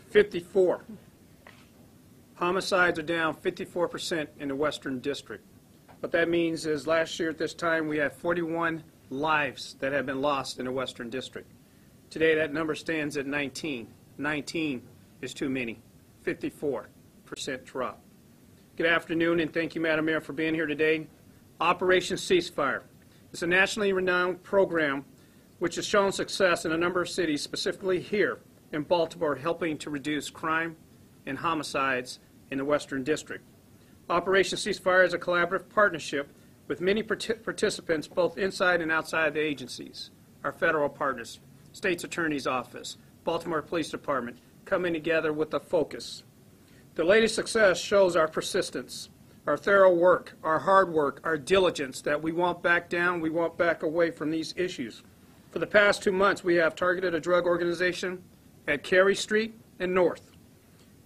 54. Homicides are down 54% in the Western District. What that means is last year at this time we had 41 lives that had been lost in the Western District. Today that number stands at 19. 19 is too many. 54% drop. Good afternoon, and thank you, Madam Mayor, for being here today. Operation Ceasefire. It's a nationally renowned program which has shown success in a number of cities, specifically here in Baltimore, helping to reduce crime and homicides in the Western District. Operation Ceasefire is a collaborative partnership with many participants both inside and outside the agencies. Our federal partners, State's Attorney's Office, Baltimore Police Department, coming together with a focus. The latest success shows our persistence, our thorough work, our hard work, our diligence, that we won't back down, we won't back away from these issues. For the past 2 months, we have targeted a drug organization at Cary Street and North.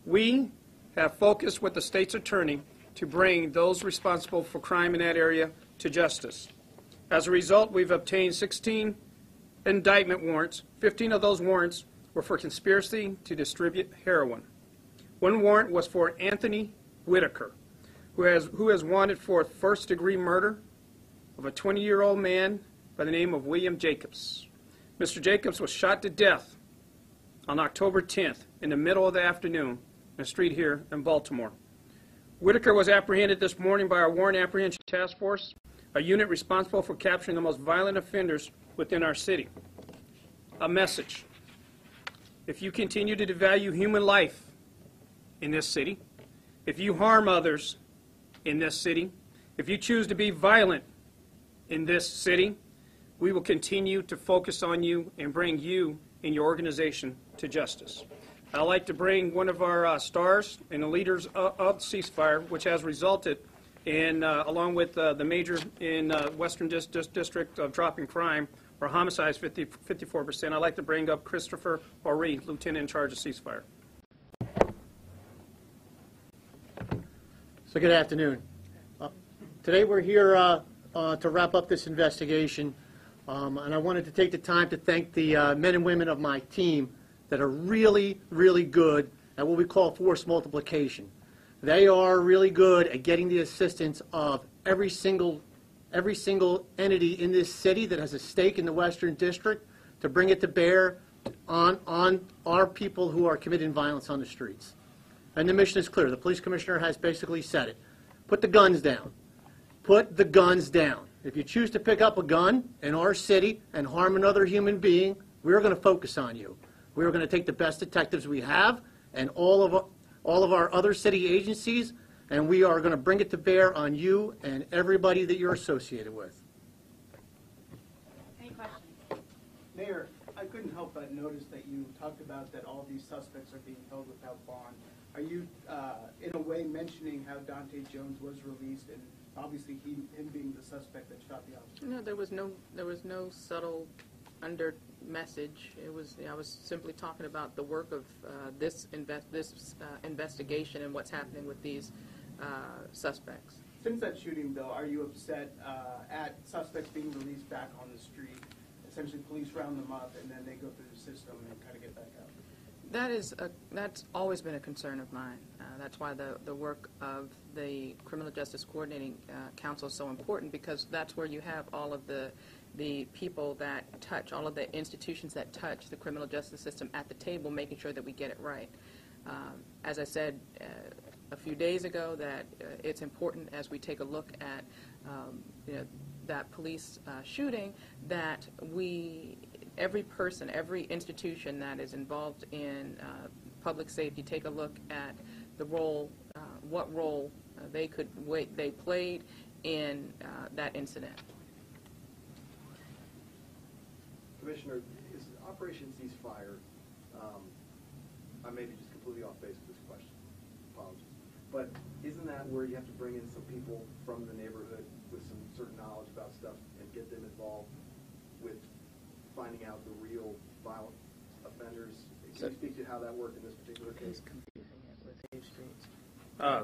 We have focused with the state's attorney to bring those responsible for crime in that area to justice. As a result, we've obtained 16 indictment warrants. 15 of those warrants were for conspiracy to distribute heroin. One warrant was for Anthony Whitaker, who is wanted for first-degree murder of a 20-year-old man by the name of William Jacobs. Mr. Jacobs was shot to death on October 10th in the middle of the afternoon in a street here in Baltimore. Whitaker was apprehended this morning by our Warrant Apprehension Task Force, a unit responsible for capturing the most violent offenders within our city. A message: if you continue to devalue human life in this city, if you harm others in this city, if you choose to be violent in this city, we will continue to focus on you and bring you and your organization to justice. I'd like to bring one of our stars and the leaders of Ceasefire, which has resulted in, along with the major in Western District of dropping crime, or homicides 54%. I'd like to bring up Christopher Horry, Lieutenant in charge of Ceasefire. So good afternoon. Today we're here to wrap up this investigation, and I wanted to take the time to thank the men and women of my team that are really, really good at what we call force multiplication. They are really good at getting the assistance of every single entity in this city that has a stake in the Western District to bring it to bear on our people who are committing violence on the streets. And the mission is clear. The police commissioner has basically said it. Put the guns down. Put the guns down. If you choose to pick up a gun in our city and harm another human being, we're going to focus on you. We're going to take the best detectives we have and all of our other city agencies, and we are going to bring it to bear on you and everybody that you're associated with. Any questions? Mayor, I couldn't help but notice that you talked about that all these suspects are being held without bond. Are you, in a way, mentioning how Dante Jones was released, and obviously him being the suspect that shot the officer? No, there was no subtle under message. It was, I was simply talking about the work of this investigation and what's happening with these suspects. Since that shooting, though, are you upset at suspects being released back on the street? Essentially, police round them up, and then they go through the system and kind of get back out. That's always been a concern of mine. That's why the work of the Criminal Justice Coordinating Council is so important, because that's where you have all of the people that touch, all of the institutions that touch the criminal justice system at the table, making sure that we get it right. As I said a few days ago, that it's important as we take a look at that police shooting, that every person, every institution that is involved in public safety, take a look at the role, what role they played in that incident. Commissioner, is Operation Ceasefire, I may be just completely off base with this question, apologies, but isn't that where you have to bring in some people from the neighborhood with some certain knowledge about stuff and get them involved with finding out the real violent offenders? Can you speak to how that worked in this particular case? Yeah.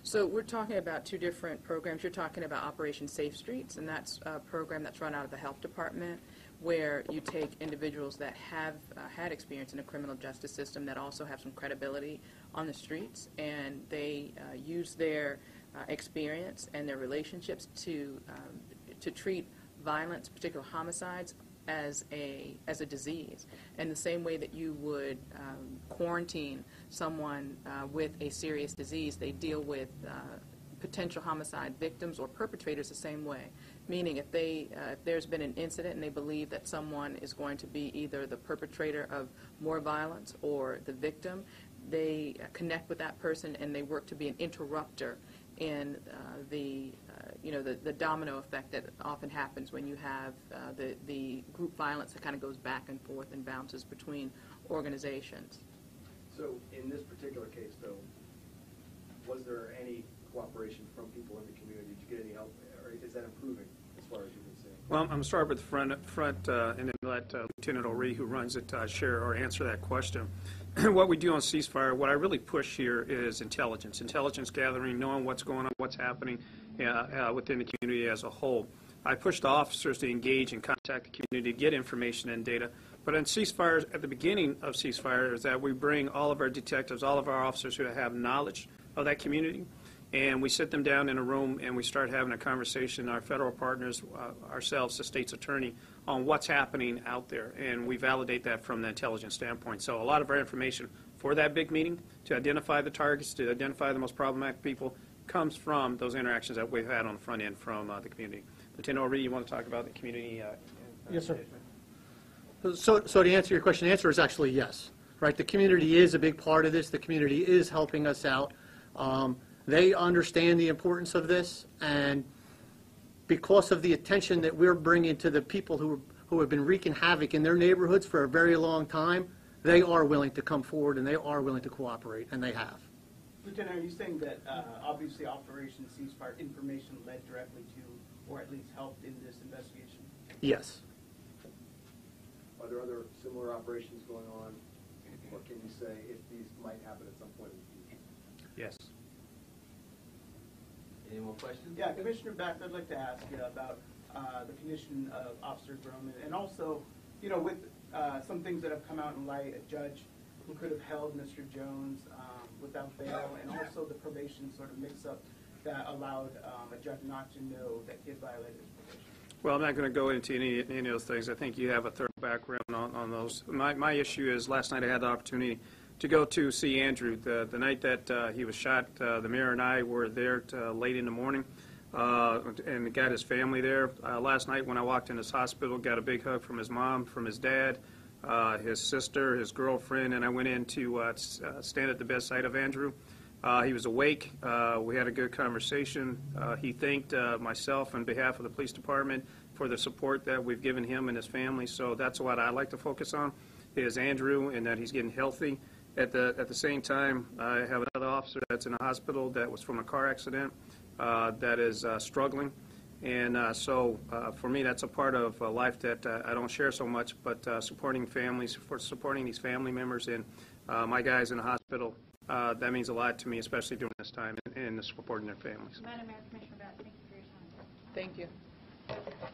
So we're talking about two different programs. You're talking about Operation Safe Streets, and that's a program that's run out of the Health Department, where you take individuals that have had experience in the criminal justice system that also have some credibility on the streets, and they use their experience and their relationships to treat violence, particularly homicides, as a disease. In the same way that you would quarantine someone with a serious disease, they deal with potential homicide victims or perpetrators the same way. Meaning if there's been an incident and they believe that someone is going to be either the perpetrator of more violence or the victim, they connect with that person and they work to be an interrupter in the domino effect that often happens when you have the group violence that kind of goes back and forth and bounces between organizations. So in this particular case, though, was there any cooperation from people in the community? Did you get any help, or is that improving as far as you can see? Well, I'm going to start with the front and then let Lieutenant O'Ree, who runs it, share or answer that question. What we do on ceasefire, what I really push here is intelligence gathering, knowing what's going on, what's happening within the community as a whole. I push the officers to engage and contact the community to get information and data. But on ceasefires, at the beginning of ceasefire, is that we bring all of our detectives, all of our officers who have knowledge of that community, and we sit them down in a room and we start having a conversation, our federal partners, ourselves, the state's attorney, on what's happening out there. And we validate that from the intelligence standpoint. So a lot of our information for that big meeting, to identify the targets, to identify the most problematic people, comes from those interactions that we've had on the front end from the community. Lieutenant O'Ree, you want to talk about the community? Yes, sir. So to answer your question, the answer is actually yes. Right? The community is a big part of this. The community is helping us out. They understand the importance of this, and because of the attention that we're bringing to the people who have been wreaking havoc in their neighborhoods for a very long time, they are willing to come forward and they are willing to cooperate, and they have. Lieutenant, are you saying that obviously Operation Ceasefire information led directly to, or at least helped in this investigation? Yes. Are there other similar operations going on, or can you say if these might happen at some point in the future? Yes. Any more questions? Yeah, Commissioner Back, I'd like to ask you about the condition of Officer Groman, and also, with some things that have come out in light, a judge who could have held Mr. Jones without bail, and also the probation sort of mix-up that allowed a judge not to know that he had violated his probation. Well, I'm not going to go into any of those things. I think you have a thorough background on those. My issue is last night I had the opportunity to go to see Andrew. The night that he was shot, the mayor and I were there late in the morning and got his family there. Last night when I walked in his hospital, got a big hug from his mom, from his dad, his sister, his girlfriend, and I went in to stand at the bedside of Andrew. He was awake. We had a good conversation. He thanked myself on behalf of the police department for the support that we've given him and his family. So that's what I like to focus on, is Andrew, and that he's getting healthy. At the same time, I have another officer that's in a hospital that was from a car accident that is struggling. And so for me, that's a part of life that I don't share so much, but supporting families, for supporting these family members and my guys in the hospital, that means a lot to me, especially during this time, and supporting their families. Madam Mayor, Commissioner Bass, thank you for your time. Thank you.